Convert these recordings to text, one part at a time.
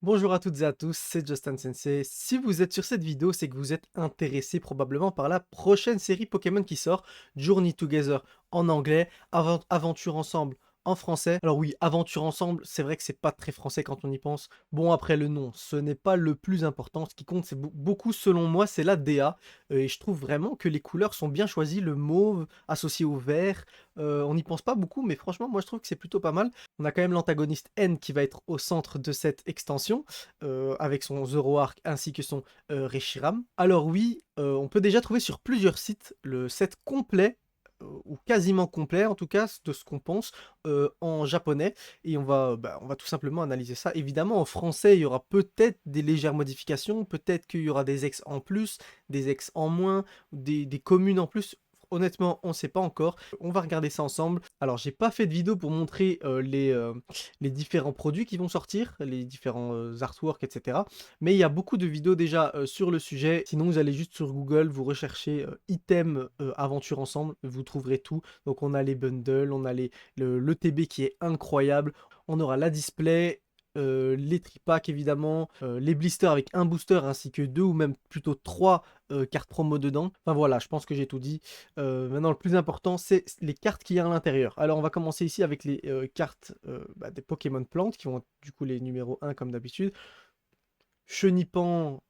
Bonjour à toutes et à tous, c'est Justin Sensei. Si vous êtes sur cette vidéo, c'est que vous êtes intéressé probablement par la prochaine série Pokémon qui sort, Journey Together en anglais, Aventure Ensemble en français. Alors oui, Aventure Ensemble, c'est vrai que c'est pas très français quand on y pense. Bon, après le nom, ce n'est pas le plus important. Ce qui compte, c'est beaucoup selon moi, c'est la DA. Et je trouve vraiment que les couleurs sont bien choisies. Le mauve associé au vert, on n'y pense pas beaucoup, mais franchement, moi je trouve que c'est plutôt pas mal. On a quand même l'antagoniste N qui va être au centre de cette extension, avec son Zoroark ainsi que son Reshiram. Alors oui, on peut déjà trouver sur plusieurs sites le set complet, ou quasiment complet en tout cas, de ce qu'on pense, en japonais. Et on va tout simplement analyser ça. Évidemment, en français, il y aura peut-être des légères modifications, peut-être qu'il y aura des ex en plus, des ex en moins, des communes en plus. Honnêtement, on ne sait pas encore. On va regarder ça ensemble. Alors, j'ai pas fait de vidéo pour montrer les différents produits qui vont sortir, les différents artworks, etc. Mais il y a beaucoup de vidéos déjà sur le sujet. Sinon, vous allez juste sur Google, vous recherchez item aventure ensemble, vous trouverez tout. Donc, on a les bundles, on a le TB qui est incroyable. On aura la display, les tripacks évidemment, les blisters avec un booster ainsi que deux ou même plutôt trois cartes promo dedans. Enfin voilà, je pense que j'ai tout dit. Maintenant, le plus important, c'est les cartes qu'il y a à l'intérieur. Alors, on va commencer ici avec les cartes des Pokémon plantes, qui vont être du coup les numéros un comme d'habitude. Chenipan,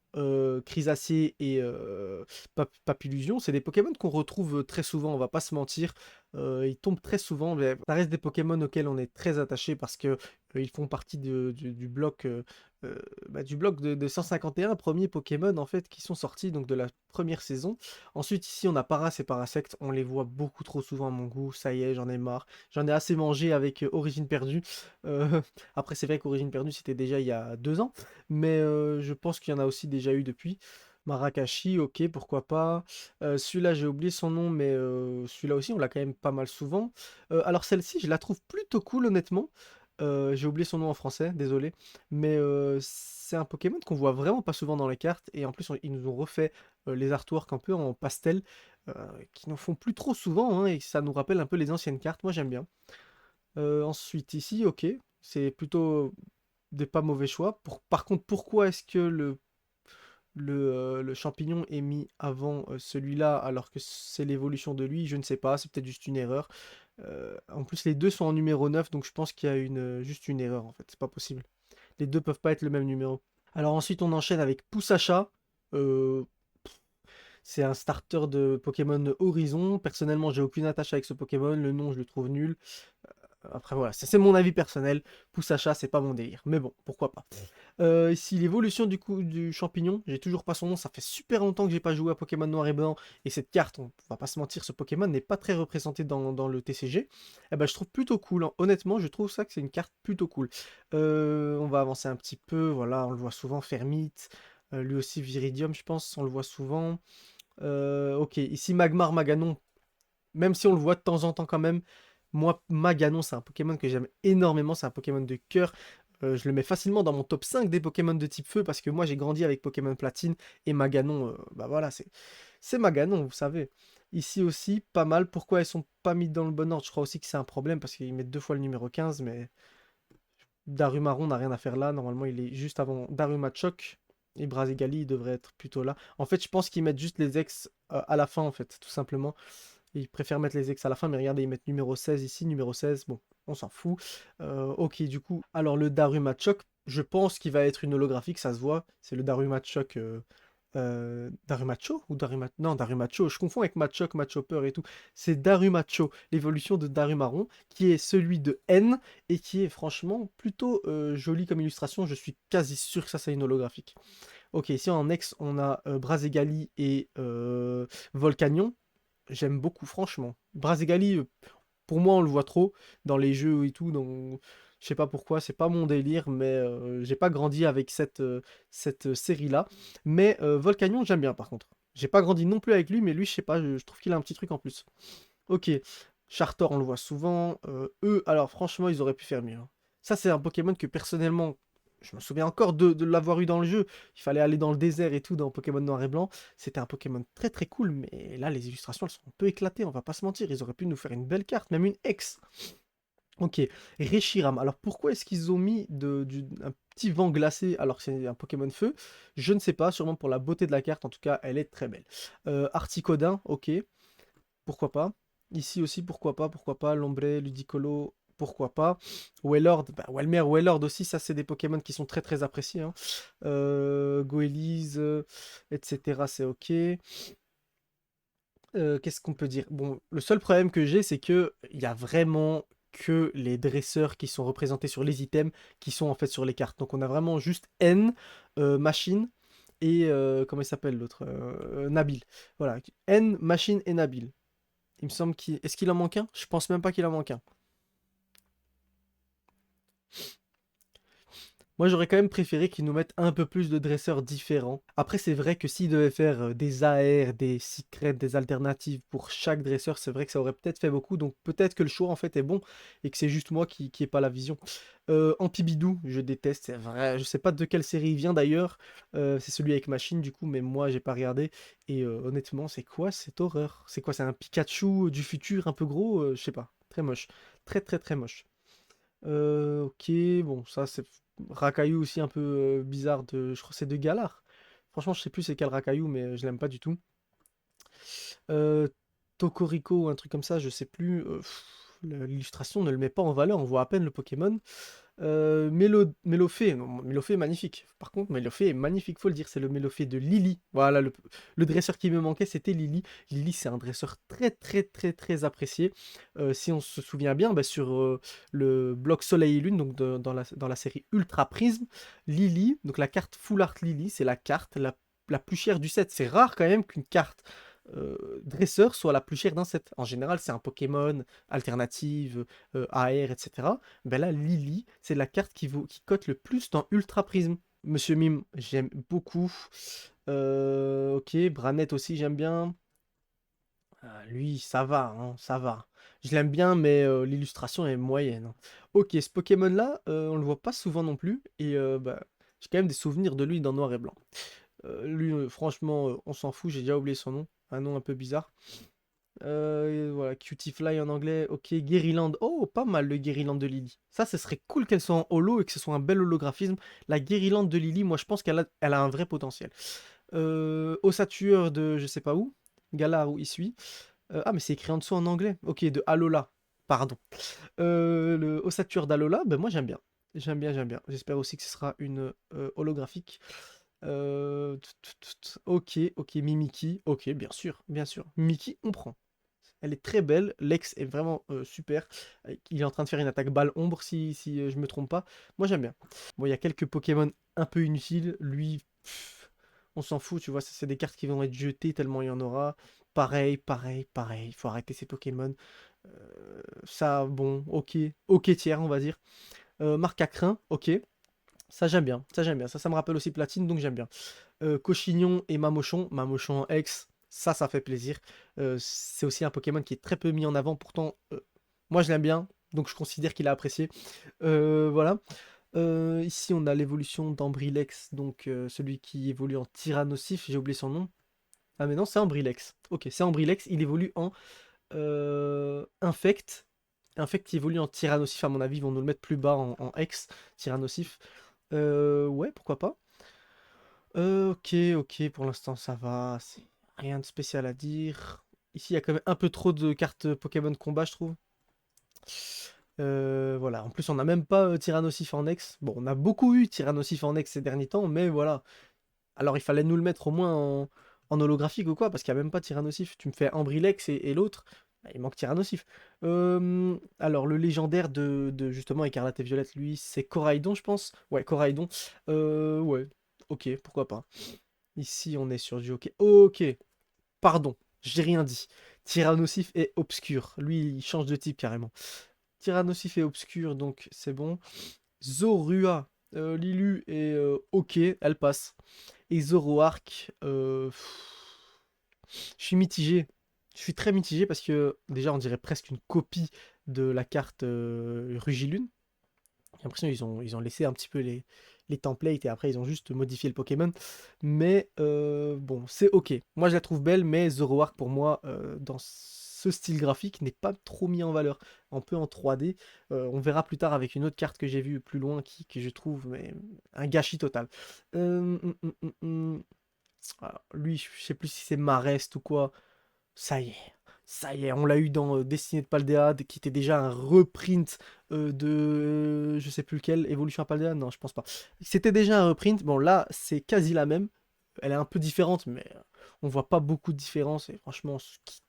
Crisacé et Papillusion, c'est des Pokémon qu'on retrouve très souvent, on va pas se mentir. Ils tombent très souvent, mais ça reste des Pokémon auxquels on est très attaché parce que ils font partie du bloc, du bloc de 151 premiers Pokémon en fait qui sont sortis donc de la première saison. Ensuite ici on a Paras et Parasect, on les voit beaucoup trop souvent à mon goût, ça y est, j'en ai marre. J'en ai assez mangé avec Origine Perdue. Euh, Après c'est vrai qu'Origine Perdue c'était déjà il y a 2 ans. Mais je pense qu'il y en a aussi déjà eu depuis. Marakashi, ok, pourquoi pas. Celui-là, j'ai oublié son nom, mais celui-là aussi, on l'a quand même pas mal souvent. Alors celle-ci, je la trouve plutôt cool, honnêtement. J'ai oublié son nom en français, désolé. Mais c'est un Pokémon qu'on voit vraiment pas souvent dans les cartes. Et en plus, ils nous ont refait les artworks un peu en pastel, euh, qui n'en font plus trop souvent, hein, et ça nous rappelle un peu les anciennes cartes. Moi, j'aime bien. Ensuite, ici, ok, c'est plutôt des pas mauvais choix. Par contre, pourquoi est-ce que le champignon est mis avant celui-là alors que c'est l'évolution de lui? Je ne sais pas, c'est peut-être juste une erreur. En plus, les deux sont en numéro 9, donc je pense qu'il y a juste une erreur en fait, c'est pas possible. Les deux peuvent pas être le même numéro. Alors ensuite, on enchaîne avec Poussacha. Euh, c'est un starter de Pokémon Horizon. Personnellement, j'ai aucune attache avec ce Pokémon. Le nom, je le trouve nul. Après voilà, c'est mon avis personnel. Pousse à chat, c'est pas mon délire. Mais bon, pourquoi pas. Ici, l'évolution du coup du champignon, j'ai toujours pas son nom. Ça fait super longtemps que j'ai pas joué à Pokémon Noir et Blanc. Et cette carte, on va pas se mentir, ce Pokémon n'est pas très représenté dans le TCG. Eh ben, je trouve plutôt cool, hein. Honnêtement, je trouve ça que c'est une carte plutôt cool. On va avancer un petit peu. Voilà, on le voit souvent. Fermite. Lui aussi, Viridium, je pense, on le voit souvent. Ok, ici, Magmar Maganon. Même si on le voit de temps en temps quand même, moi, Maganon, c'est un Pokémon que j'aime énormément, c'est un Pokémon de cœur. Je le mets facilement dans mon top 5 des Pokémon de type feu parce que moi j'ai grandi avec Pokémon Platine et Maganon, bah voilà, c'est Maganon, vous savez. Ici aussi, pas mal. Pourquoi elles sont pas mises dans le bon ordre? Je crois aussi que c'est un problème parce qu'ils mettent deux fois le numéro 15, mais Darumaron n'a rien à faire là. Normalement, il est juste avant Darumachok et Brasigali, il devrait être plutôt là. En fait, je pense qu'ils mettent juste les ex à la fin, en fait, tout simplement. Ils préfèrent mettre les ex à la fin, mais regardez, ils mettent numéro 16 ici, numéro 16, bon, on s'en fout. Ok, du coup, alors le Daruma Choc, je pense qu'il va être une holographique, ça se voit. C'est le Daruma Choc Darumacho ou Non, Darumacho, je confonds avec Machoc, Machopper et tout. C'est Darumacho, l'évolution de Darumaron, qui est celui de N, et qui est franchement plutôt joli comme illustration. Je suis quasi sûr que ça, c'est une holographique. Ok, ici en ex, on a Braségali et Volcanion. J'aime beaucoup, franchement. Braségali, pour moi, on le voit trop dans les jeux et tout. Je sais pas pourquoi, c'est pas mon délire, mais j'ai pas grandi avec cette série-là. Mais Volcanion, j'aime bien par contre. J'ai pas grandi non plus avec lui, mais lui, je sais pas, je trouve qu'il a un petit truc en plus. Ok, Chartor, on le voit souvent. Eux, alors franchement, ils auraient pu faire mieux, hein. Ça, c'est un Pokémon que personnellement, je me souviens encore de l'avoir eu dans le jeu. Il fallait aller dans le désert et tout dans Pokémon Noir et Blanc. C'était un Pokémon très très cool, mais là, les illustrations, elles sont un peu éclatées, on va pas se mentir. Ils auraient pu nous faire une belle carte, même une ex. Ok, Reshiram. Alors pourquoi est-ce qu'ils ont mis un petit vent glacé alors que c'est un Pokémon feu? Je ne sais pas, sûrement pour la beauté de la carte, en tout cas elle est très belle. Articodin, ok, pourquoi pas. Ici aussi, pourquoi pas. Lombre, Ludicolo, pourquoi pas. Wailord, bah, Walmer, Wailord aussi, ça c'est des Pokémon qui sont très très appréciés, hein. Goélise, etc. c'est ok. Qu'est-ce qu'on peut dire? Bon, le seul problème que j'ai, c'est que il y a vraiment que les dresseurs qui sont représentés sur les items qui sont en fait sur les cartes. Donc on a vraiment juste N, Machine et comment il s'appelle l'autre? Nabil. Voilà, N, Machine et Nabil. Il me semble qu'il... Est-ce qu'il en manque un? Je pense même pas qu'il en manque un. Moi, j'aurais quand même préféré qu'ils nous mettent un peu plus de dresseurs différents. Après, c'est vrai que s'ils devaient faire des AR, des secrets, des alternatives pour chaque dresseur, c'est vrai que ça aurait peut-être fait beaucoup. Donc peut-être que le choix en fait est bon et que c'est juste moi qui ai pas la vision. Ampibidou, je déteste, c'est vrai. Je sais pas de quelle série il vient d'ailleurs. C'est celui avec Machine du coup, mais moi j'ai pas regardé. Et honnêtement, c'est quoi cette horreur? C'est quoi? C'est un Pikachu du futur un peu gros? Je sais pas. Très moche. Très très très moche. Ok, bon, ça c'est Rakayu aussi un peu bizarre je crois que c'est de Galar. Franchement, je sais plus c'est quel Rakayu, mais je l'aime pas du tout. Euh, Tokoriko ou un truc comme ça, je sais plus. L'illustration ne le met pas en valeur, on voit à peine le Pokémon. Mélofée, non, Mélofée est magnifique. Par contre, Mélofée est magnifique, faut le dire, c'est le Mélofée de Lily. Voilà, le dresseur qui me manquait, c'était Lily. Lily, c'est un dresseur très, très, très, très apprécié. Si on se souvient bien, bah, sur le bloc Soleil et Lune, donc dans la série Ultra Prisme, Lily, donc la carte Full Art Lily, c'est la carte la plus chère du set. C'est rare quand même qu'une carte dresseur soit la plus chère d'un set. En général, c'est un Pokémon, alternative, AR, etc. Ben là, Lily, c'est la carte qui cote le plus dans Ultra Prism. Monsieur Mime, j'aime beaucoup. Ok, Branette aussi, j'aime bien. Lui, ça va, hein, ça va. Je l'aime bien, mais l'illustration est moyenne, hein. Ok, ce Pokémon-là, on le voit pas souvent non plus. Et bah, j'ai quand même des souvenirs de lui dans noir et blanc. Lui, franchement, on s'en fout, j'ai déjà oublié son nom. Un nom un peu bizarre. Voilà, Cutie en anglais, ok, Guériland, oh, pas mal le Guériland de Lily. Ça, ce serait cool qu'elle soit en holo et que ce soit un bel holographisme. La Guériland de Lily, moi je pense elle a un vrai potentiel. Ossature de je sais pas où, Galar ou Isui. Ah, mais c'est écrit en dessous en anglais. Ok, de Alola, pardon. Le Ossature d'Alola, ben moi j'aime bien. J'aime bien, j'aime bien. J'espère aussi que ce sera une holographique. Ok, ok, Mimiki, ok, bien sûr, bien sûr. Mimiki, on prend. Elle est très belle, Lex est vraiment super. Il est en train de faire une attaque balle ombre si je me trompe pas. Moi j'aime bien. Bon, il y a quelques Pokémon un peu inutiles. Lui, on s'en fout, tu vois, c'est des cartes qui vont être jetées tellement il y en aura. Pareil, pareil, pareil. Il faut arrêter ces Pokémon. Ça, bon, ok. Ok tiers, on va dire. Marc à crin, ok. Ça j'aime bien, ça j'aime bien. Ça me rappelle aussi Platine, donc j'aime bien. Cochignon et Mamochon. Mamochon en X, ça fait plaisir. C'est aussi un Pokémon qui est très peu mis en avant, pourtant, moi je l'aime bien, donc je considère qu'il a apprécié. Voilà. Ici, on a l'évolution d'Ambrilex, donc celui qui évolue en Tyrannosif, j'ai oublié son nom. Ah, mais non, c'est Ambrilex. Ok, c'est Ambrilex, il évolue en Infect. Infect qui évolue en Tyrannosif, à mon avis, ils vont nous le mettre plus bas en X, Tyrannosif. Ouais, pourquoi pas. Ok, ok, pour l'instant ça va, c'est rien de spécial à dire. Ici, il y a quand même un peu trop de cartes Pokémon combat, je trouve. Voilà, en plus, on n'a même pas Tyrannosif en ex. Bon, on a beaucoup eu Tyrannosif en ex ces derniers temps, mais voilà. Alors, il fallait nous le mettre au moins en holographique ou quoi, parce qu'il n'y a même pas Tyrannosif. Tu me fais Ambrilex et l'autre, bah, il manque Tyrannosif. Alors, le légendaire de justement Écarlate et Violette, lui, c'est Coraidon, je pense. Ouais, Coraidon. Ouais, ok, pourquoi pas. Ici, on est sur du ok. Ok, pardon, j'ai rien dit. Tyrannosif est obscur. Lui, il change de type carrément. Tyrannosif est obscur, donc c'est bon. Zorua, Lilu est ok, elle passe. Et Zoroark, je suis mitigé. Je suis très mitigé parce que déjà, on dirait presque une copie de la carte Rugilune. J'ai l'impression qu'ils ont laissé un petit peu les templates et après ils ont juste modifié le Pokémon. Mais bon, c'est ok. Moi je la trouve belle, mais Zoroark pour moi, ce style graphique n'est pas trop mis en valeur. Un peu en 3D. On verra plus tard avec une autre carte que j'ai vue plus loin que je trouve mais, un gâchis total. Alors, lui, je sais plus si c'est Marest ou quoi. Ça y est. Ça y est, on l'a eu dans Destinée de Paldea, qui était déjà un reprint de je sais plus lequel, Evolution à Paldea, non, je pense pas. C'était déjà un reprint, bon là, c'est quasi la même. Elle est un peu différente, mais on voit pas beaucoup de différence. Et franchement,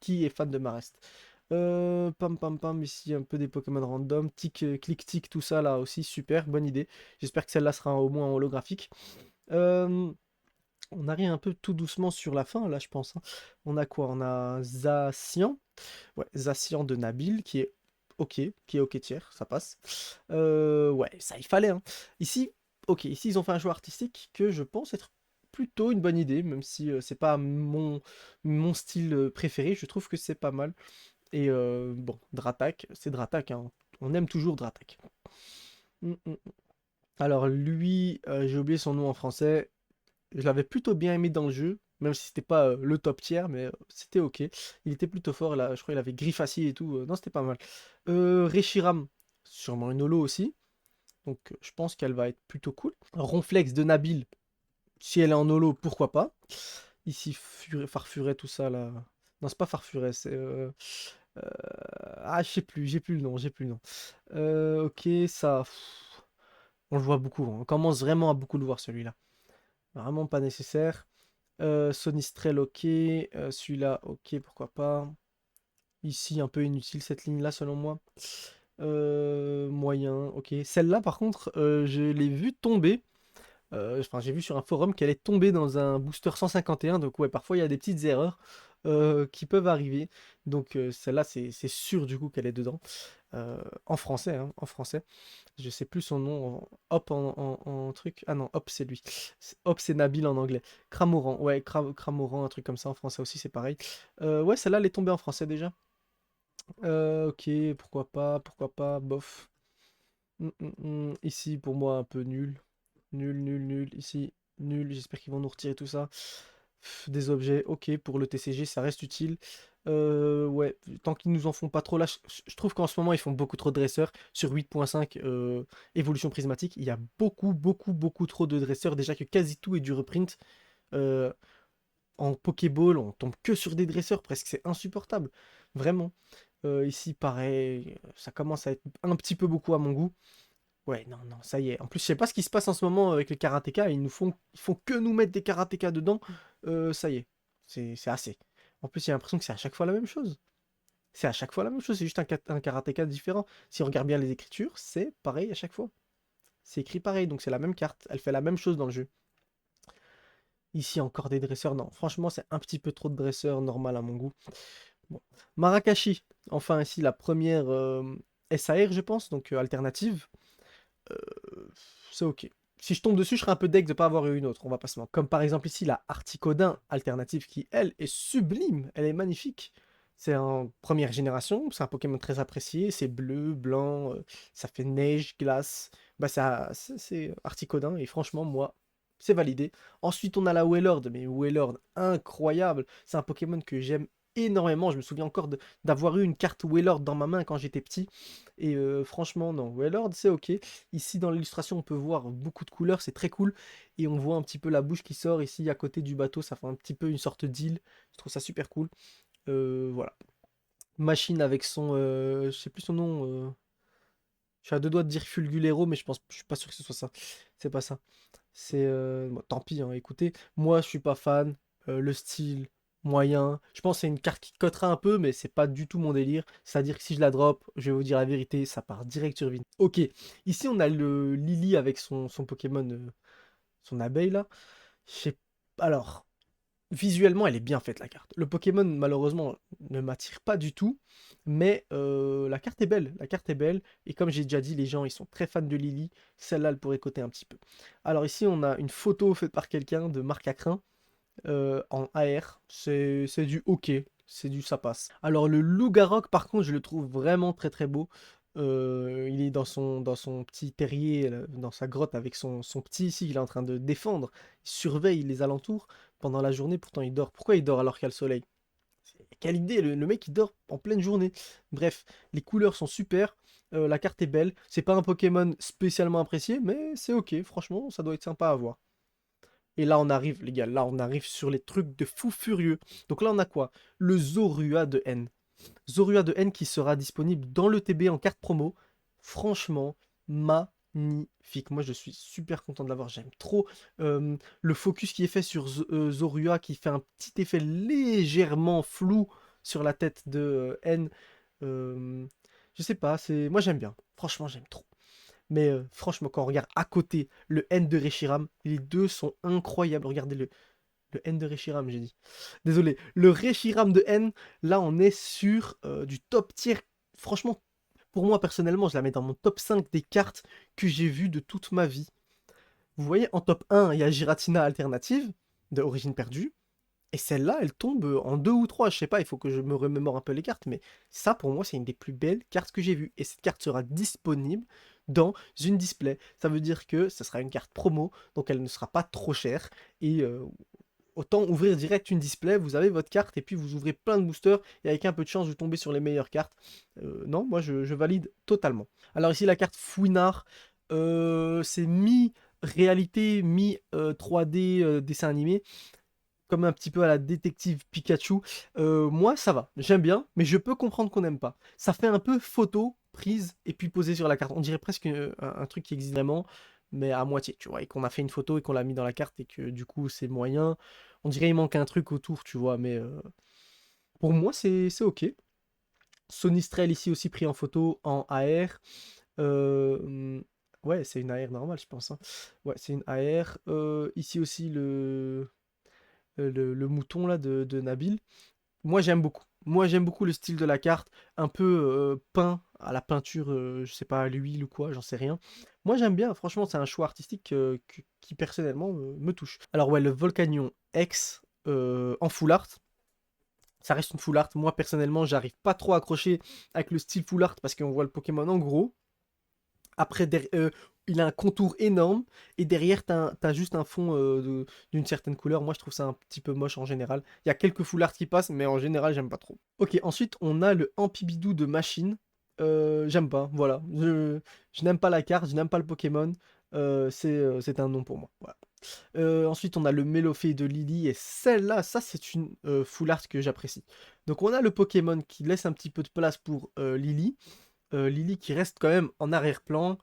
qui est fan de Marest? Pam pam pam, ici un peu des Pokémon random, tic, clic tic, tout ça là aussi, super, bonne idée. J'espère que celle-là sera au moins en holographique. Euh, on arrive un peu tout doucement sur la fin, là, je pense, hein. On a quoi? On a Zacian. Ouais, Zacian de Nabil, qui est ok tiers, ça passe. Ouais, ça, il fallait, hein. Ici, ok, ici, ils ont fait un choix artistique que je pense être plutôt une bonne idée, même si c'est pas mon style préféré, je trouve que c'est pas mal. Et bon, Dratak, c'est Dratak, hein. On aime toujours Dratak. Mm. Alors lui, j'ai oublié son nom en français. Je l'avais plutôt bien aimé dans le jeu, même si c'était pas le top tier, mais c'était ok. Il était plutôt fort, là, je crois qu'il avait Griffacier et tout. Non, c'était pas mal. Reshiram, sûrement une holo aussi. Donc je pense qu'elle va être plutôt cool. Ronflex de Nabil, si elle est en holo, pourquoi pas. Ici, Farfuret, tout ça là. Non, c'est pas Farfuret, c'est. Euh, Ah, je sais plus, j'ai plus le nom, j'ai plus le nom. Ok, ça. On le voit beaucoup, hein. On commence vraiment à beaucoup le voir celui-là. Vraiment pas nécessaire. Sonistrel, ok. Celui-là, ok, pourquoi pas. Ici, un peu inutile cette ligne-là, selon moi. Moyen, ok. Celle-là, par contre, je l'ai vue tomber. Enfin, j'ai vu sur un forum qu'elle est tombée dans un booster 151. Donc, ouais, parfois, il y a des petites erreurs qui peuvent arriver. Donc, celle-là, c'est sûr, du coup, qu'elle est dedans. En français, hein, en français. Je sais plus son nom. Hop en truc. Ah non, Hop c'est lui. Hop c'est Nabil en anglais. Cramoran, ouais, Cramoran, un truc comme ça en français aussi, c'est pareil. Ouais, celle-là, elle est tombée en français déjà. Ok, pourquoi pas, bof. Ici, pour moi, un peu nul. Nul, nul, nul. Ici, nul. J'espère qu'ils vont nous retirer tout ça. Des objets, ok, pour le TCG, ça reste utile. Ouais, tant qu'ils nous en font pas trop là, je trouve qu'en ce moment ils font beaucoup trop de dresseurs. Sur 8.5 évolution prismatique, il y a beaucoup trop de dresseurs. Déjà que quasi tout est du reprint. Euh, En Pokéball, on tombe que sur des dresseurs, presque c'est insupportable. Vraiment. Ici, pareil, ça commence à être un petit peu beaucoup à mon goût. Ouais, non, non, ça y est. En plus, je sais pas ce qui se passe en ce moment avec les karatékas. Ils font que nous mettre des karatékas dedans. Ça y est, c'est assez. En plus, j'ai l'impression que c'est à chaque fois la même chose. C'est à chaque fois la même chose, c'est juste un karatéka différent. Si on regarde bien les écritures, c'est pareil à chaque fois. C'est écrit pareil, donc c'est la même carte. Elle fait la même chose dans le jeu. Ici, encore des dresseurs. Non, franchement, c'est un petit peu trop de dresseurs, normal à mon goût. Bon. Marakashi. Enfin, ici, la première SAR, je pense, donc alternative. Euh, c'est ok. Si je tombe dessus, je serais un peu deg de pas avoir eu une autre, on va pas se mentir. Comme par exemple ici la Articodin alternative qui, elle, est sublime, elle est magnifique. C'est en première génération, c'est un Pokémon très apprécié, c'est bleu, blanc, ça fait neige, glace. Bah c'est Articodin et franchement moi, c'est validé. Ensuite on a la Wailord, mais Wailord incroyable, c'est un Pokémon que j'aime énormément. Je me souviens encore d'avoir eu une carte Wailord dans ma main quand j'étais petit. Et franchement non, Wailord c'est ok. Ici, dans l'illustration, on peut voir beaucoup de couleurs, c'est très cool. Et on voit un petit peu la bouche qui sort ici à côté du bateau, ça fait un petit peu une sorte d'île. Je trouve ça super cool. Voilà. Machine avec son... je sais plus son nom. Je suis à deux doigts de dire Fulgulero, mais je suis pas sûr que ce soit ça. C'est pas ça. C'est... bon, tant pis, hein, écoutez. Moi, je suis pas fan. Le style, moyen. Je pense que c'est une carte qui cotera un peu, mais c'est pas du tout mon délire. C'est-à-dire que si je la drop, je vais vous dire la vérité, ça part direct sur Vin. Ok, ici on a le Lily avec son Pokémon, son abeille là. Je sais- Alors, visuellement, elle est bien faite la carte. Le Pokémon, malheureusement, ne m'attire pas du tout, mais la carte est belle. La carte est belle, et comme j'ai déjà dit, les gens ils sont très fans de Lily. Celle-là, elle pourrait coter un petit peu. Alors ici, on a une photo faite par quelqu'un de Marc Acrin en AR. C'est du ok, c'est du ça passe. Alors le Loup-Garok, par contre, je le trouve vraiment très beau. Il est dans son petit terrier, dans sa grotte avec son petit ici, il est en train de défendre. Il surveille les alentours pendant la journée, pourtant il dort. Pourquoi il dort alors qu'il y a le soleil? Quelle idée, le mec il dort en pleine journée. Bref, les couleurs sont super, la carte est belle. C'est pas un Pokémon spécialement apprécié, mais c'est ok, franchement, ça doit être sympa à voir. Et là, on arrive, les gars, là, on arrive sur les trucs de fou furieux. Donc là, on a quoi? Le Zorua de N. Zorua de N qui sera disponible dans le TB en carte promo. Franchement, magnifique. Moi, je suis super content de l'avoir. J'aime trop le focus qui est fait sur Zorua qui fait un petit effet légèrement flou sur la tête de N. Euh, je sais pas, moi j'aime bien. Franchement, j'aime trop. Mais franchement, quand on regarde à côté le N de Reshiram, les deux sont incroyables. Regardez le N de Reshiram, j'ai dit. Désolé. Le Reshiram de N, là, on est sur du top tier. Franchement, pour moi, personnellement, je la mets dans mon top 5 des cartes que j'ai vues de toute ma vie. Vous voyez, en top 1, il y a Giratina Alternative, de Origine Perdue. Et celle-là, elle tombe en 2 ou 3, je sais pas, il faut que je me remémore un peu les cartes, mais ça, pour moi, c'est une des plus belles cartes que j'ai vues. Et cette carte sera disponible dans une display. Ça veut dire que ce sera une carte promo, donc elle ne sera pas trop chère. Et autant ouvrir direct une display, vous avez votre carte, et puis vous ouvrez plein de boosters, et avec un peu de chance, vous tombez sur les meilleures cartes. Non, moi, je valide totalement. Alors ici, la carte Fouinard, c'est mi-réalité, mi-3D dessin animé comme un petit peu à la détective Pikachu. Moi, ça va, j'aime bien, mais je peux comprendre qu'on n'aime pas. Ça fait un peu photo prise et puis posée sur la carte. On dirait presque un truc qui existe vraiment, mais à moitié, tu vois, et qu'on a fait une photo et qu'on l'a mis dans la carte et que du coup c'est moyen. On dirait il manque un truc autour, tu vois, mais pour moi c'est ok. Sonistrel ici aussi pris en photo en AR. Ouais, c'est une AR normale, je pense, hein. Ouais, c'est une AR. Ici aussi le mouton là de Nabil. Moi j'aime beaucoup. Moi j'aime beaucoup le style de la carte, un peu peint à la peinture, je sais pas, à l'huile ou quoi, j'en sais rien. Moi j'aime bien, franchement c'est un choix artistique qui personnellement me touche. Alors ouais, le Volcanion X en full art, ça reste une full art. Moi personnellement j'arrive pas trop à accrocher avec le style full art parce qu'on voit le Pokémon en gros. Après, il a un contour énorme et derrière, t'as juste un fond d'une certaine couleur. Moi, je trouve ça un petit peu moche en général. Il y a quelques foulards qui passent, mais en général, j'aime pas trop. Ok, ensuite, on a le Ampibidou de Machine. J'aime pas, voilà. Je n'aime pas la carte, je n'aime pas le Pokémon. C'est un non pour moi. Voilà. Ensuite, on a le Mélophée de Lily et celle-là, ça, c'est une full art que j'apprécie. Donc, on a le Pokémon qui laisse un petit peu de place pour Lily. Lily qui reste quand même en arrière-plan.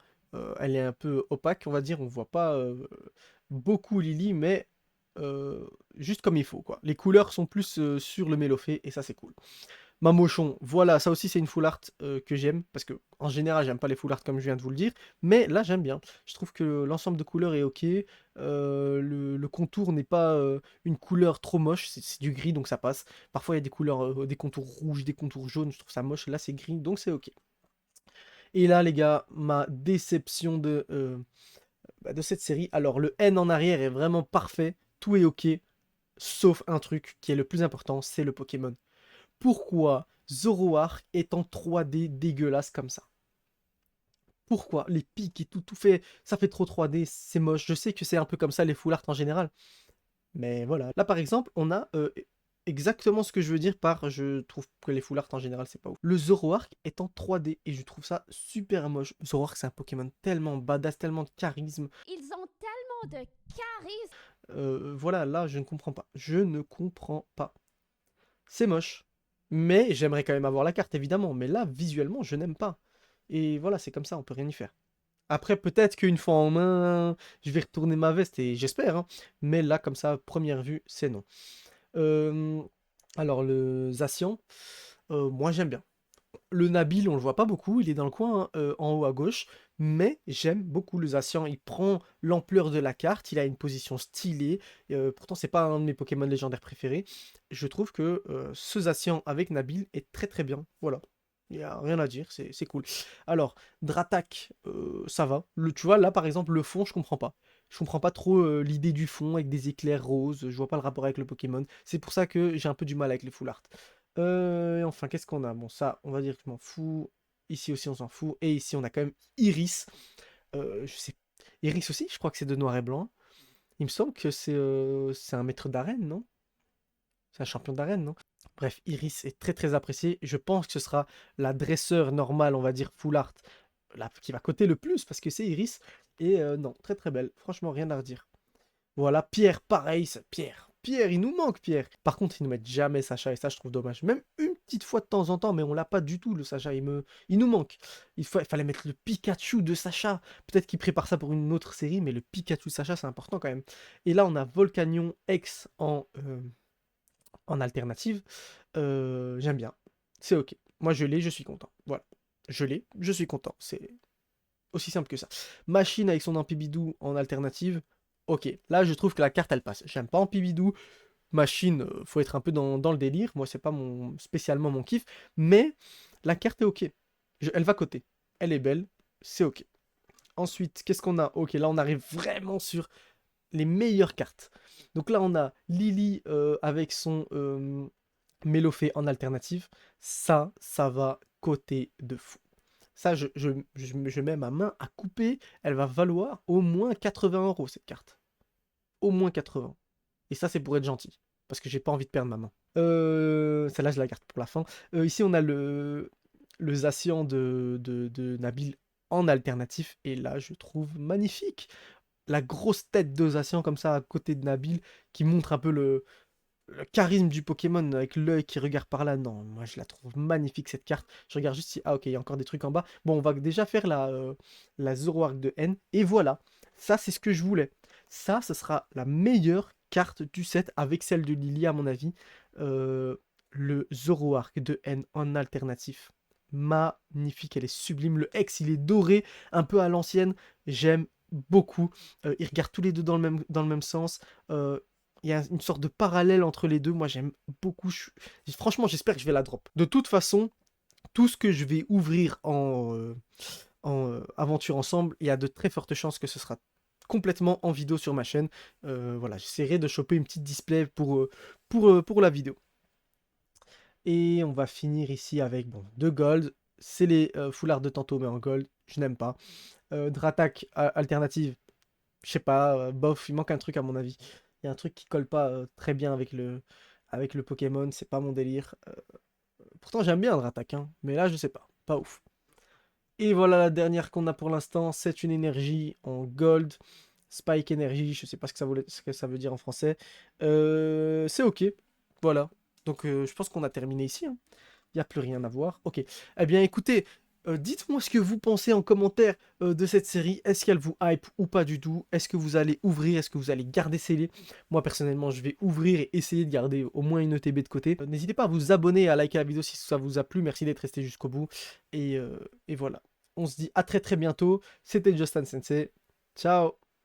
Elle est un peu opaque, on va dire. On voit pas beaucoup Lily, mais juste comme il faut, quoi. Les couleurs sont plus sur le Mélophée, et ça, c'est cool. Mamochon, voilà, ça aussi, c'est une full art que j'aime, parce que en général, j'aime pas les full art comme je viens de vous le dire, mais là, j'aime bien. Je trouve que l'ensemble de couleurs est ok. Le contour n'est pas une couleur trop moche, c'est du gris, donc ça passe. Parfois, il y a des couleurs, des contours rouges, des contours jaunes, je trouve ça moche. Là, c'est gris, donc c'est ok. Et là, les gars, ma déception de cette série. Alors, le N en arrière est vraiment parfait. Tout est ok. Sauf un truc qui est le plus important, c'est le Pokémon. Pourquoi Zoroark est en 3D dégueulasse comme ça? Pourquoi? Les pics et tout fait, ça fait trop 3D, c'est moche. Je sais que c'est un peu comme ça les full art en général. Mais voilà. Là, par exemple, on a exactement ce que je veux dire par je trouve que les full art en général, c'est pas ouf. Le Zoroark est en 3D et je trouve ça super moche. Zoroark, c'est un Pokémon tellement badass, tellement de charisme. Ils ont tellement de charisme. Voilà, là, je ne comprends pas. Je ne comprends pas. C'est moche. Mais j'aimerais quand même avoir la carte, évidemment. Mais là, visuellement, je n'aime pas. Et voilà, c'est comme ça, on peut rien y faire. Après, peut-être qu'une fois en main, je vais retourner ma veste et j'espère, hein. Mais là, comme ça, première vue, c'est non. Euh, alors, le Zacian, moi j'aime bien. Le Nabil, on le voit pas beaucoup, il est dans le coin en haut à gauche, mais j'aime beaucoup le Zacian. Il prend l'ampleur de la carte, il a une position stylée. Pourtant, c'est pas un de mes Pokémon légendaires préférés. Je trouve que ce Zacian avec Nabil est très très bien. Voilà. Il n'y a rien à dire, c'est cool. Alors, Dratak, ça va. Tu vois, là par exemple, le fond, je comprends pas. Je comprends pas trop l'idée du fond avec des éclairs roses. Je vois pas le rapport avec le Pokémon. C'est pour ça que j'ai un peu du mal avec les full art. Et enfin, qu'est-ce qu'on a? Bon, ça, on va dire que je m'en fous. Ici aussi, on s'en fout. Et ici, on a quand même Iris. Je sais. Iris aussi, je crois que c'est de noir et blanc. Il me semble que c'est un maître d'arène, non? C'est un champion d'arène, non? Bref, Iris est très très appréciée. Je pense que ce sera la dresseur normale, on va dire full art, qui va coter le plus parce que c'est Iris. Et non, très très belle. Franchement, rien à redire. Voilà, Pierre, pareil, Pierre, il nous manque Pierre. Par contre, ils nous mettent jamais Sacha et ça, je trouve dommage. Même une petite fois de temps en temps, mais on l'a pas du tout le Sacha. Il nous manque. Il fallait mettre le Pikachu de Sacha. Peut-être qu'ils préparent ça pour une autre série, mais le Pikachu de Sacha, c'est important quand même. Et là, on a Volcanion X en alternative. J'aime bien. C'est ok. Moi, je l'ai, je suis content. Voilà. Je l'ai, je suis content. C'est aussi simple que ça. Machine avec son Ampibidou en alternative. Ok. Là, je trouve que la carte, elle passe. J'aime pas Ampibidou. Machine, faut être un peu dans le délire. Moi, c'est pas spécialement mon kiff. Mais la carte est ok. Elle va coter. Elle est belle. C'est ok. Ensuite, qu'est-ce qu'on a? Ok, là, on arrive vraiment sur les meilleures cartes. Donc là, on a Lily avec son Mélophée en alternative. Ça va coter de fou. Ça, je mets ma main à couper. Elle va valoir au moins 80 € cette carte. Au moins 80. Et ça, c'est pour être gentil. Parce que j'ai pas envie de perdre ma main. Celle-là, je la garde pour la fin. Ici, on a le Zacian de Nabil en alternatif. Et là, je trouve magnifique. La grosse tête de Zacian comme ça à côté de Nabil qui montre un peu le charisme du Pokémon avec l'œil qui regarde par là. Non, moi je la trouve magnifique cette carte. Je regarde juste si... Ah ok, il y a encore des trucs en bas. Bon, on va déjà faire la Zoroark de N. Et voilà, ça c'est ce que je voulais. Ça, ce sera la meilleure carte du set avec celle de Lily à mon avis. Le Zoroark de N en alternatif. Magnifique, elle est sublime. Le X, il est doré, un peu à l'ancienne. J'aime beaucoup. Ils regardent tous les deux dans le même sens. Il y a une sorte de parallèle entre les deux. Moi, j'aime beaucoup. Franchement, j'espère que je vais la drop. De toute façon, tout ce que je vais ouvrir en aventure ensemble, il y a de très fortes chances que ce sera complètement en vidéo sur ma chaîne. Voilà, j'essaierai de choper une petite display pour la vidéo. Et on va finir ici avec bon, 2 gold. C'est les foulards de tantôt, mais en gold. Je n'aime pas. Dratak alternative, je sais pas, bof, il manque un truc à mon avis. Il y a un truc qui colle pas très bien avec le Pokémon, c'est pas mon délire. Pourtant j'aime bien Dratak, hein, mais là je sais pas, pas ouf. Et voilà la dernière qu'on a pour l'instant, c'est une énergie en gold. Spike Energy, je sais pas ce que ça veut dire en français. C'est ok, voilà. Donc je pense qu'on a terminé ici, hein. Il n'y a plus rien à voir. Ok. Eh bien, écoutez, dites-moi ce que vous pensez en commentaire de cette série. Est-ce qu'elle vous hype ou pas du tout? Est-ce que vous allez ouvrir? Est-ce que vous allez garder scellé? Moi, personnellement, je vais ouvrir et essayer de garder au moins une ETB de côté. N'hésitez pas à vous abonner, à liker la vidéo si ça vous a plu. Merci d'être resté jusqu'au bout. Et voilà. On se dit à très très bientôt. C'était Justin Sensei. Ciao!